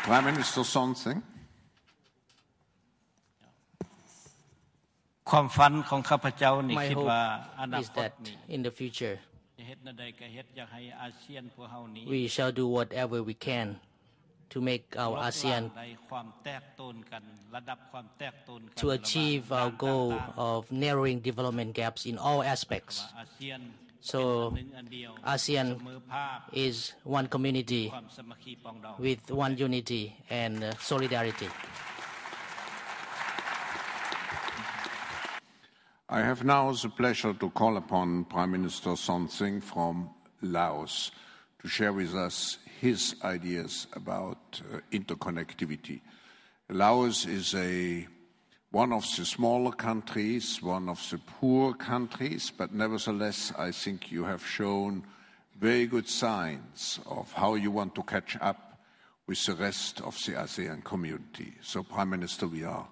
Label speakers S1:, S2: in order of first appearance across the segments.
S1: Prime Minister Son Sen.
S2: ความฝันของข้าพเจ้านี่
S3: My
S2: คิด
S3: hope
S2: ว่าอนา
S3: is
S2: คต
S3: that
S2: นี่
S3: in the future
S2: เฮ็ดใดก็เฮ็ดอยากให้อาเซียนพวกเฮานี้
S3: we shall do whatever we can to make our ASEAN
S2: ในความแตกต่างกันระดับความแตกต่างกัน
S3: to achieve our goal of narrowing development gaps in all aspects. So ASEAN is one community with one unity and solidarity.
S1: I have now the pleasure to call upon Prime Minister Son Sen from Laos to share with us his ideas about interconnectivity. Laos is one of the smaller countries, one of the poor countries, but nevertheless, I think you have shown very good signs of how you want to catch up with the rest of the ASEAN community. So, Prime Minister, we are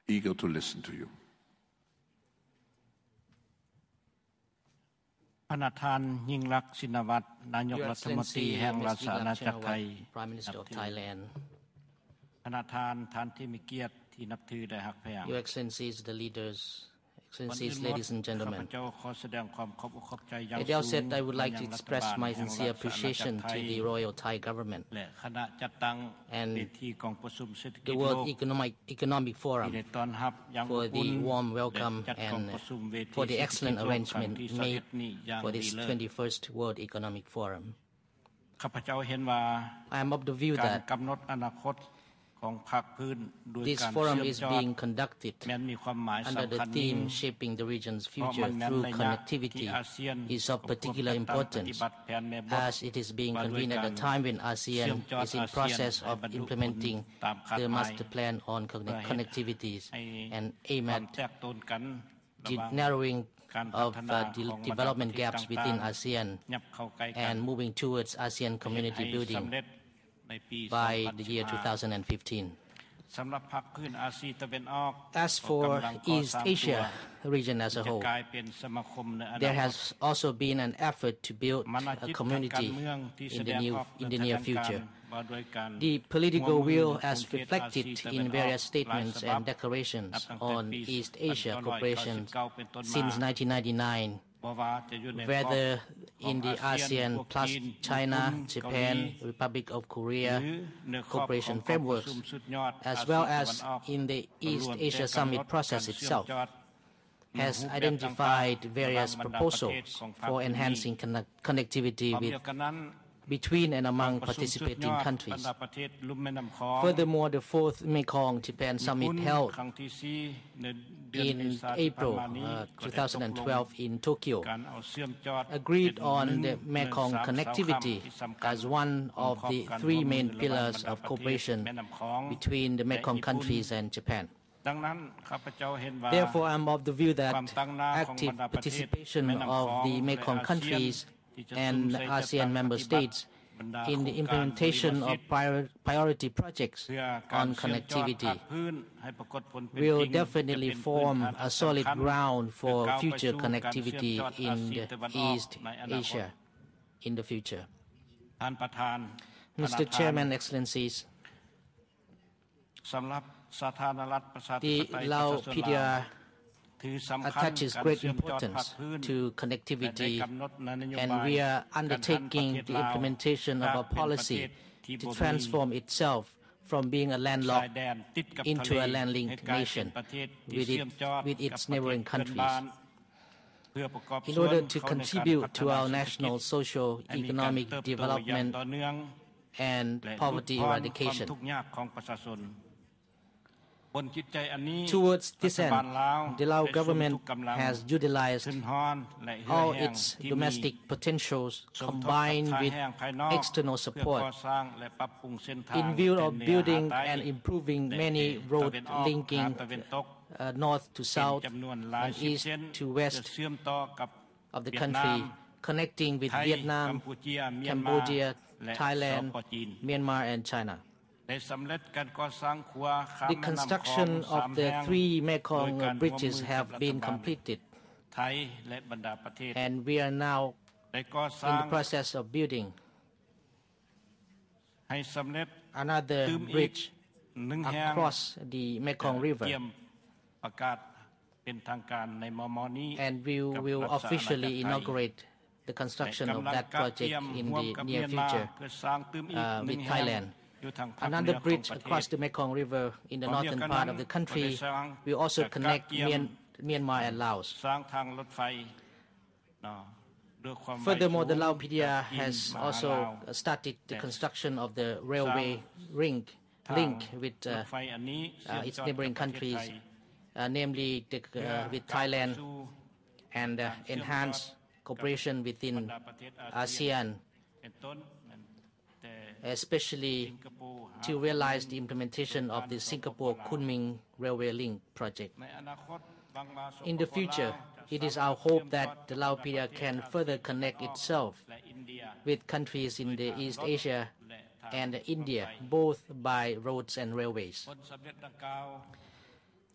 S1: eager to listen to you.
S2: พระประธานยิ่งลักษณ์ชินวัตรนายกรัฐมนตรีแห่งราชอาณาจักรไทย
S3: Prime Minister of Thailand.
S2: พระประธานท่านที่มีเกียรติที่นับถือและรักแพง
S3: Your Excellencies, the leaders, Excellencies, ladies and gentlemen. At the outset, I would like to express my sincere appreciation to the Royal Thai government and the World Economic Forum for the warm welcome and for the excellent arrangement made for this 21st World Economic Forum. I am of the view that this forum is being conducted under the theme Shaping the Region's Future Through Connectivity is of particular importance as it is being convened at a time when ASEAN is in process of implementing the Master Plan on Connectivities and aim at the narrowing of development gaps within ASEAN and moving towards ASEAN community building by the year 2015. As for East Asia region as a whole, there has also been an effort to build a community in the near future. The political will, as reflected in various statements and declarations on East Asia cooperation since 1999, whether in the ASEAN plus China, Japan, Republic of Korea cooperation frameworks, as well as in the East Asia Summit process itself, has identified various proposals for enhancing connectivity between and among participating countries. Furthermore, the fourth Mekong-Japan Summit held in April 2012 in Tokyo agreed on the Mekong connectivity as one of the three main pillars of cooperation between the Mekong countries and Japan. Therefore, I am of the view that active participation of the Mekong countries and ASEAN member states in the implementation of priority projects on connectivity will definitely form a solid ground for future connectivity in East Asia in the future. Mr. Chairman, Excellencies, the Lao PDR attaches great importance to connectivity, and we are undertaking the implementation of a policy to transform itself from being a landlocked into a land-linked nation with its neighboring countries. In order to contribute to our national socio-economic development and poverty eradication. Towards this end, the Lao government has utilized all its domestic potentials combined with external support in view of building and improving many roads linking north to south and east to west of the country, connecting with Vietnam, Cambodia, Thailand, Myanmar, and China. The construction of the three Mekong bridges have been completed, and we are now in the process of building another bridge across the Mekong River, and we will officially inaugurate the construction of that project in the near future with Thailand. Another bridge across the Mekong River in the northern part of the country will also connect Myanmar and Laos. Furthermore, the Lao PDR has also started the construction of the railway link with its neighboring countries, namely with Thailand, and enhanced cooperation within ASEAN, especially to realize the implementation of the Singapore-Kunming Railway Link project. In the future, it is our hope that the Lao PDR can further connect itself with countries in the East Asia and India, both by roads and railways.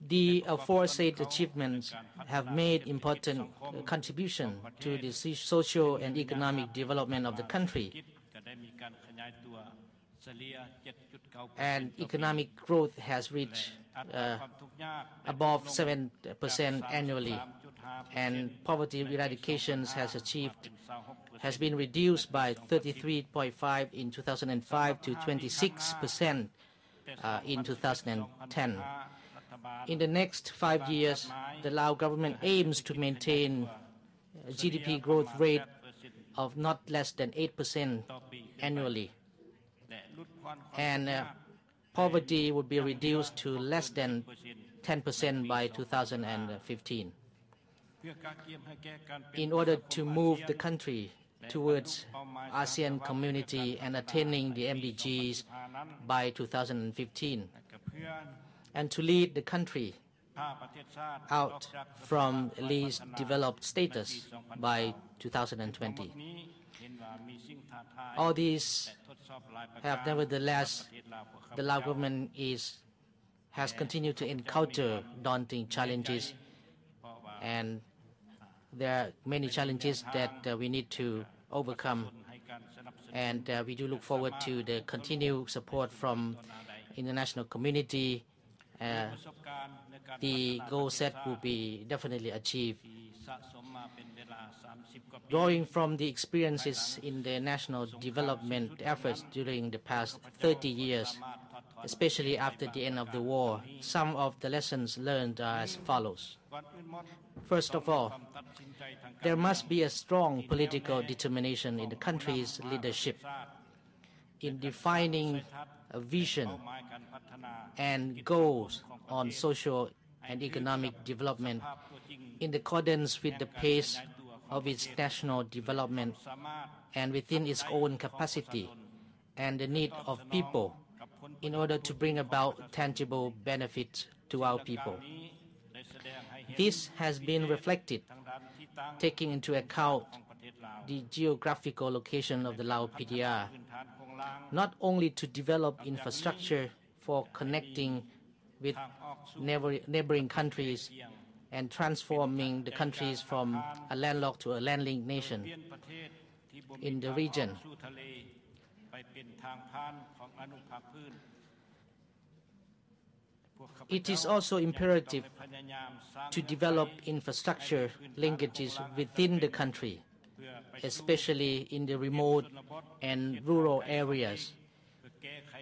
S3: The aforesaid achievements have made important contribution to the social and economic development of the country, and economic growth has reached above 7% annually, and poverty eradication has been reduced by 33.5% in 2005 to 26% in 2010. In the next 5 years, the Lao government aims to maintain a GDP growth rate of not less than 8% annually, and poverty would be reduced to less than 10% by 2015. In order to move the country towards ASEAN community and attaining the MDGs by 2015, and to lead the country out from least developed status by 2020. All these have nevertheless, the Lao government has continued to encounter daunting challenges, and there are many challenges that we need to overcome, and we do look forward to the continued support from international community. The goal set will be definitely achieved. Drawing from the experiences in the national development efforts during the past 30 years, especially after the end of the war, some of the lessons learned are as follows. First of all, there must be a strong political determination in the country's leadership in defining a vision and goals on social and economic development in accordance with the pace of its national development and within its own capacity and the need of people in order to bring about tangible benefits to our people. This has been reflected, taking into account the geographical location of the Lao PDR, not only to develop infrastructure for connecting with neighboring countries and transforming the countries from a landlocked to a land-linked nation in the region. It is also imperative to develop infrastructure linkages within the country, especially in the remote and rural areas,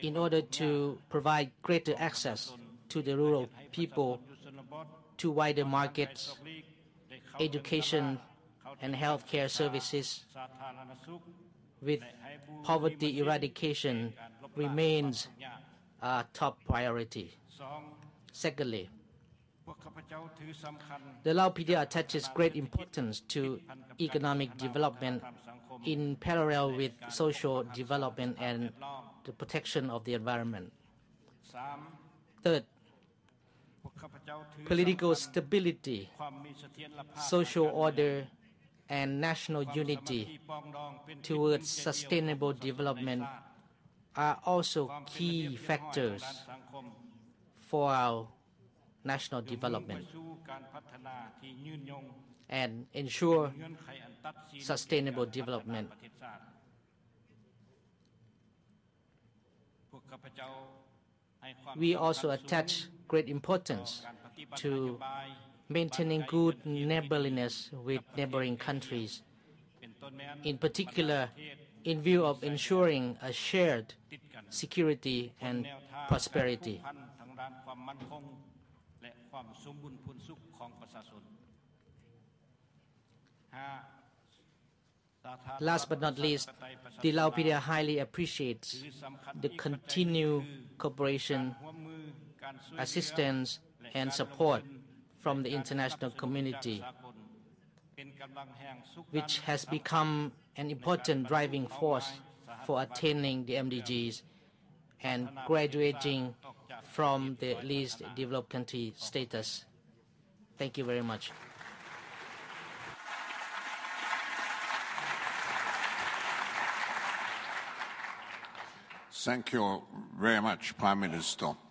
S3: in order to provide greater access to the rural people to wider markets, education and healthcare services, with poverty eradication remains a top priority. Secondly, the Lao PDR attaches great importance to economic development in parallel with social development and the protection of the environment. Third, political stability, social order, and national unity towards sustainable development are also key factors for our national development and ensure sustainable development. We also attach great importance to maintaining good neighborliness with neighboring countries, in particular in view of ensuring a shared security and prosperity. Last but not least, the Laupedia highly appreciates the continued cooperation, assistance, and support from the international community, which has become an important driving force for attaining the MDGs and graduating from the least developed country status. Thank you very much.
S1: Thank you very much, Prime Minister.